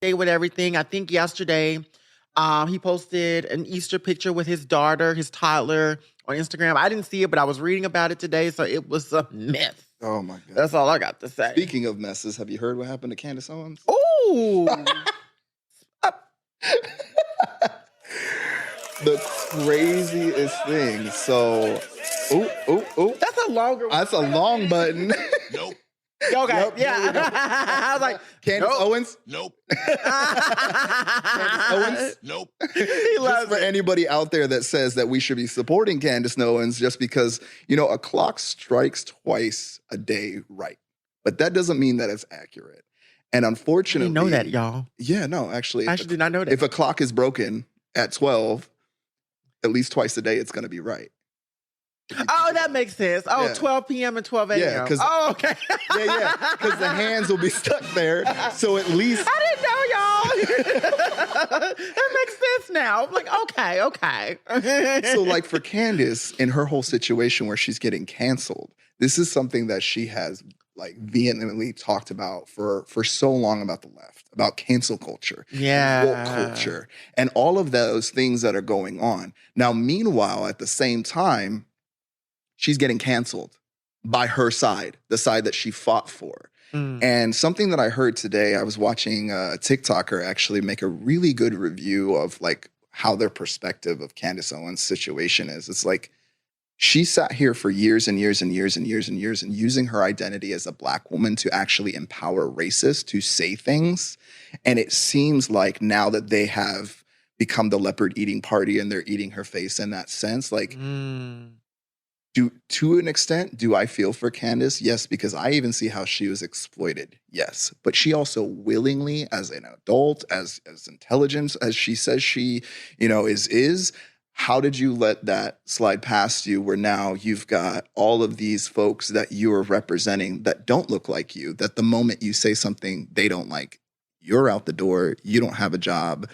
day with everything. I think yesterday he posted an Easter picture with his daughter, his toddler, on Instagram. I didn't see it, but I was reading about it today, so it was a mess. Oh my god. That's all I got to say. Speaking of messes, have you heard what happened to Candace Owens? Ooh. The craziest thing. So, That's a longer one. That's a long button. Nope. Okay, Yep, yeah. I was like, Candace Owens? Nope. Candace Owens? Nope. he loves Just for it. anybody out there that says that we should be supporting Candace Owens just because, a clock strikes twice a day right. But that doesn't mean that it's accurate. And I unfortunately... didn't know that, y'all. Yeah, no, actually. I actually did not know that. If a clock is broken at 12, at least twice a day, it's going to be right. Oh, that makes sense. Oh, Yeah. 12 p.m. and 12 a.m. Yeah, 'cause- oh, okay. Yeah, because the hands will be stuck there. So at least... I didn't know, y'all. That makes sense now. I'm like, okay. So like for Candace, in her whole situation where she's getting canceled, this is something that she has like vehemently talked about for so long about the left, about cancel culture, Yeah. woke culture, and all of those things that are going on. Now, meanwhile, at the same time, she's getting canceled by her side, the side that she fought for. And something that I heard today, I was watching a TikToker actually make a really good review of like how their perspective of Candace Owens' situation is. It's like she sat here for years and years and years and years and years and using her identity as a Black woman to actually empower racists to say things. And it seems like now that they have become the leopard eating party and they're eating her face in that sense, like to an extent, do I feel for Candace? Yes, because I even see how she was exploited. Yes. But she also willingly, as an adult, as intelligent as she says she, is, how did you let that slide past you where now you've got all of these folks that you are representing that don't look like you, that the moment you say something they don't like, you're out the door, you don't have a job.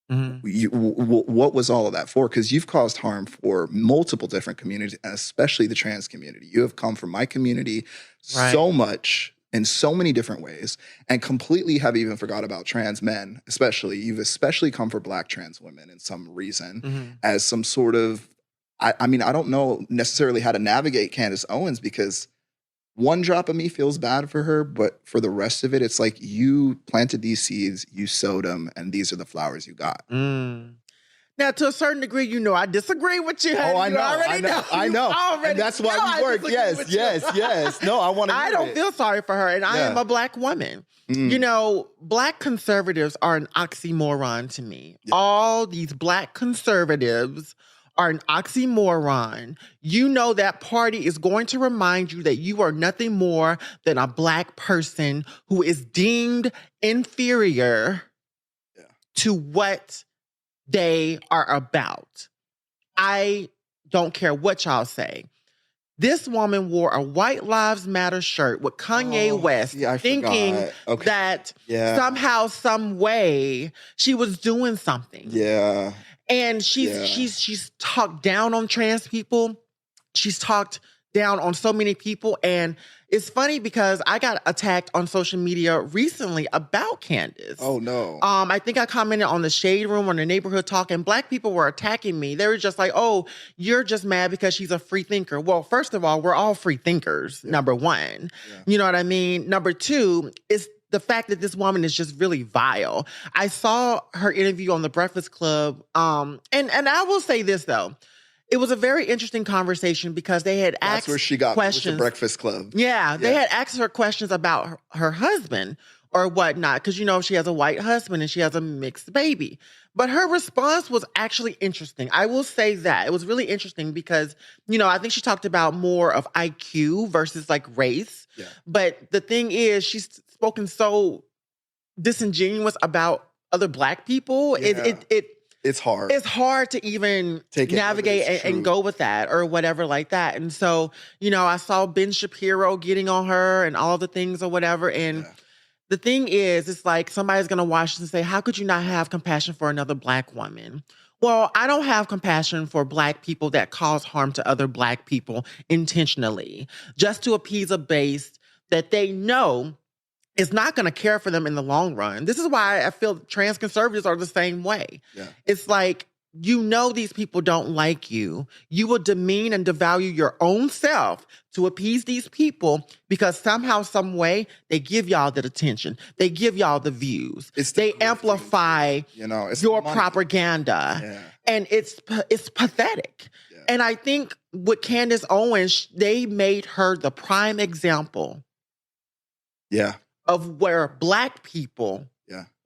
What was all of that for? Because you've caused harm for multiple different communities, and especially the trans community. You have come from my community so much in so many different ways, and completely have even forgot about trans men, especially. You've especially come for Black trans women in some reason as some sort of, I mean, I don't know necessarily how to navigate Candace Owens because one drop of me feels bad for her, but for the rest of it, it's like you planted these seeds, you sowed them, and these are the flowers you got. Now, to a certain degree, I disagree with you. Oh, I You know, already know. I know. You already And that's why know I we work. disagree with you. Yes. No, I want to I don't feel sorry for her, and I am a Black woman. Black conservatives are an oxymoron to me. Yeah. All these Black conservatives are an oxymoron. That party is going to remind you that you are nothing more than a Black person who is deemed inferior to what they are about. I don't care what y'all say. This woman wore a White Lives Matter shirt with Kanye West, thinking that somehow, some way, she was doing something. Yeah. And she's talked down on trans people. She's talked down on so many people. And it's funny because I got attacked on social media recently about Candace. Oh, no. I think I commented on the Shade Room on the Neighborhood Talk, and Black people were attacking me. They were just like, oh, you're just mad because she's a free thinker. Well, first of all, we're all free thinkers, number one. Yeah. You know what I mean? Number two, it's the fact that this woman is just really vile. I saw her interview on The Breakfast Club. And I will say this, though. It was a very interesting conversation because they had asked That's where she got questions. With the Breakfast Club. Yeah, they had asked her questions about her husband or whatnot, because she has a white husband and she has a mixed baby. But her response was actually interesting. I will say that. It was really interesting because, I think she talked about more of IQ versus like race. Yeah. But the thing is, she's spoken so disingenuous about other Black people. Yeah. It's hard. It's hard to even navigate and go with that or whatever like that. And so, I saw Ben Shapiro getting on her and all the things or whatever. And the thing is, it's like somebody's going to watch this and say, how could you not have compassion for another Black woman? Well, I don't have compassion for Black people that cause harm to other Black people intentionally, just to appease a base that they know is not going to care for them in the long run. This is why I feel trans conservatives are the same way. Yeah. It's like, you know, these people don't like you. You will demean and devalue your own self to appease these people because somehow, some way, they give y'all the attention. They give y'all the views. They amplify your propaganda. Yeah. And it's pathetic. Yeah. And I think with Candace Owens, they made her the prime example. Yeah. Of where Black people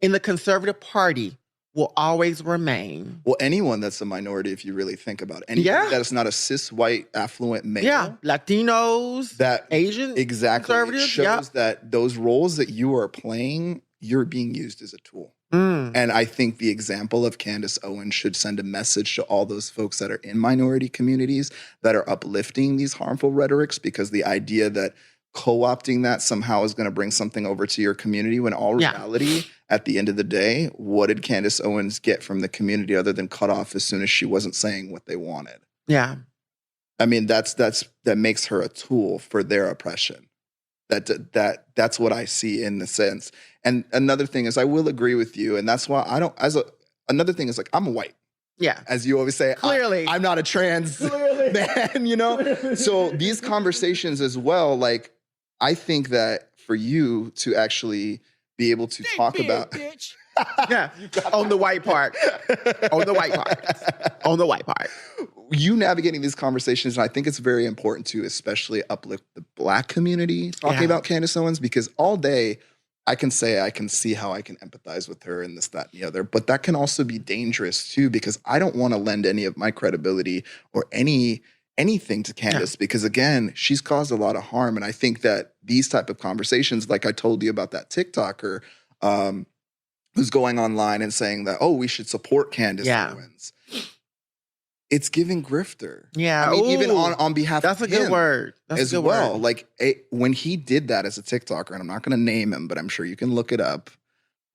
in the conservative party will always remain. Well, anyone that's a minority, if you really think about it. Anyone that is not a cis, white, affluent male. Yeah, Latinos, that Asian, exactly. It shows that those roles that you are playing, you're being used as a tool. And I think the example of Candace Owens should send a message to all those folks that are in minority communities that are uplifting these harmful rhetorics, because the idea that co-opting that somehow is going to bring something over to your community, when all reality, at the end of the day, what did Candace Owens get from the community other than cut off as soon as she wasn't saying what they wanted? Yeah. I mean, that makes her a tool for their oppression. That's what I see in the sense. And another thing is, I will agree with you, and that's why another thing is, like, I'm white. Yeah. As you always say, clearly. I'm not a trans man, you know? So these conversations as well, like, I think that for you to actually be able to talk about... Bitch. Yeah, on the white part. On the white part. On the white part. You navigating these conversations, and I think it's very important to especially uplift the Black community talking about Candace Owens, because all day I can say I can see how I can empathize with her and this, that, and the other. But that can also be dangerous too, because I don't want to lend any of my credibility or anything to Candace, because again, she's caused a lot of harm. And I think that these type of conversations, like I told you about that TikToker who's going online and saying that, oh, we should support Candace Owens. It's giving grifter. Yeah. I mean, even on behalf of him. That's a good word. That's as a good well. word. Like, when he did that as a TikToker, and I'm not going to name him, but I'm sure you can look it up.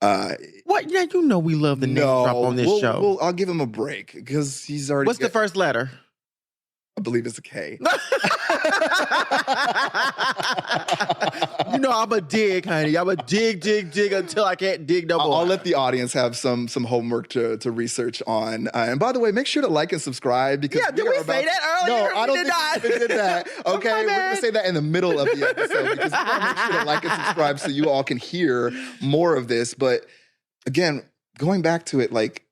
What? Yeah, you know we love the name drop on this show. I'll give him a break because he's already... What's the first letter? I believe it's a K. You know I'm a dig, honey. I'm a dig until I can't dig no more. I'll let the audience have some homework to research on. And by the way, make sure to like and subscribe, because did we say that earlier? No, I don't think we did that. Okay, we're going to say that in the middle of the episode, because we want to make sure to like and subscribe so you all can hear more of this. But again, going back to it, like,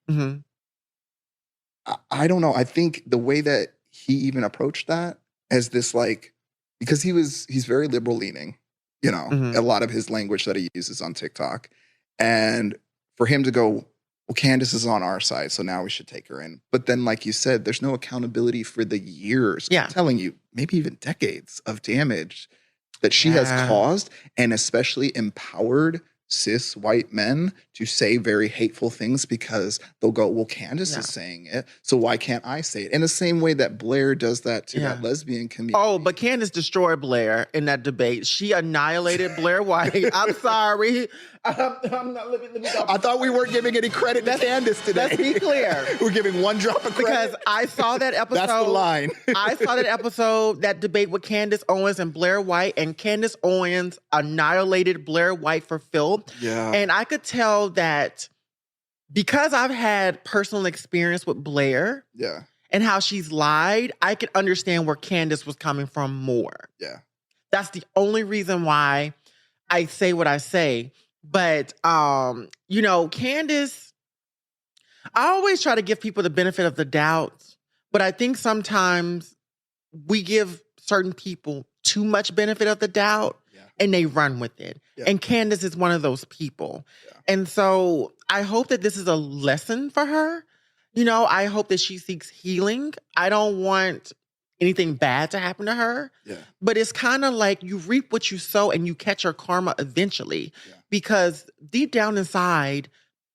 I don't know. I think the way that he even approached that as this, like, because he's very liberal leaning, you know, a lot of his language that he uses on TikTok. And for him to go, well, Candace is on our side, so now we should take her in. But then, like you said, there's no accountability for the years, I'm telling you, maybe even decades of damage that she has caused, and especially empowered cis white men to say very hateful things, because they'll go, well, Candace is saying it, so why can't I say it? In the same way that Blair does that to that lesbian community. Oh, but Candace destroyed Blair in that debate. She annihilated Blair White. I'm sorry. I'm not, let me go. I thought we weren't giving any credit to Candace today. Let's be clear. We're giving one drop of credit. Because I saw that episode. That's the line. I saw that episode, that debate with Candace Owens and Blair White, and Candace Owens annihilated Blair White for filth. Yeah. And I could tell that because I've had personal experience with Blair and how she's lied, I could understand where Candace was coming from more. Yeah. That's the only reason why I say what I say. But, you know, Candace, I always try to give people the benefit of the doubt, but I think sometimes we give certain people too much benefit of the doubt and they run with it. Yeah. And Candace is one of those people. Yeah. And so I hope that this is a lesson for her. You know, I hope that she seeks healing. I don't want anything bad to happen to her. Yeah. But it's kind of like you reap what you sow and you catch your karma eventually. Yeah. Because deep down inside,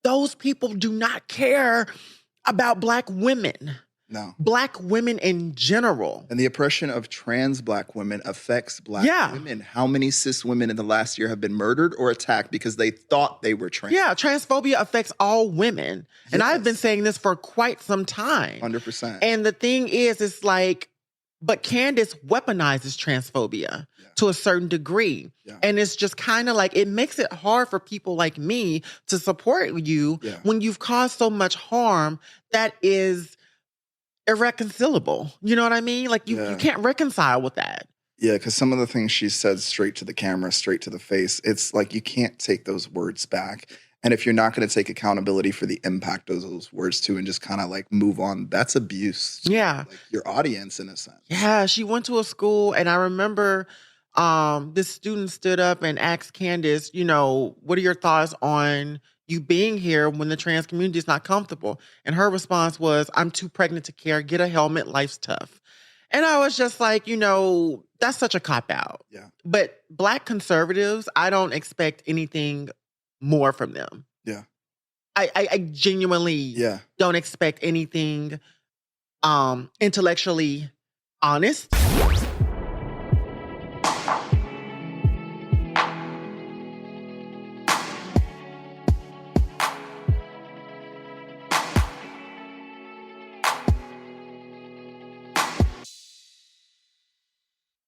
those people do not care about Black women. No. Black women in general. And the oppression of trans Black women affects Black women. How many cis women in the last year have been murdered or attacked because they thought they were trans? Yeah, transphobia affects all women. Yes. And I've been saying this for quite some time. 100%. And the thing is, it's like, But Candace weaponizes transphobia to a certain degree. And it's just kind of like, it makes it hard for people like me to support you when you've caused so much harm that is irreconcilable. You know what I mean? Like you can't reconcile with that. Yeah, because some of the things she said straight to the camera, straight to the face, it's like you can't take those words back. And if you're not going to take accountability for the impact of those words too and just kind of like move on, that's abuse. Yeah. Like your audience in a sense. Yeah, she went to a school and I remember this student stood up and asked Candace, you know, what are your thoughts on you being here when the trans community is not comfortable? And her response was, I'm too pregnant to care. Get a helmet. Life's tough. And I was just like, you know, that's such a cop-out. Yeah. But Black conservatives, I don't expect anything more from them. Yeah. I genuinely don't expect anything intellectually honest.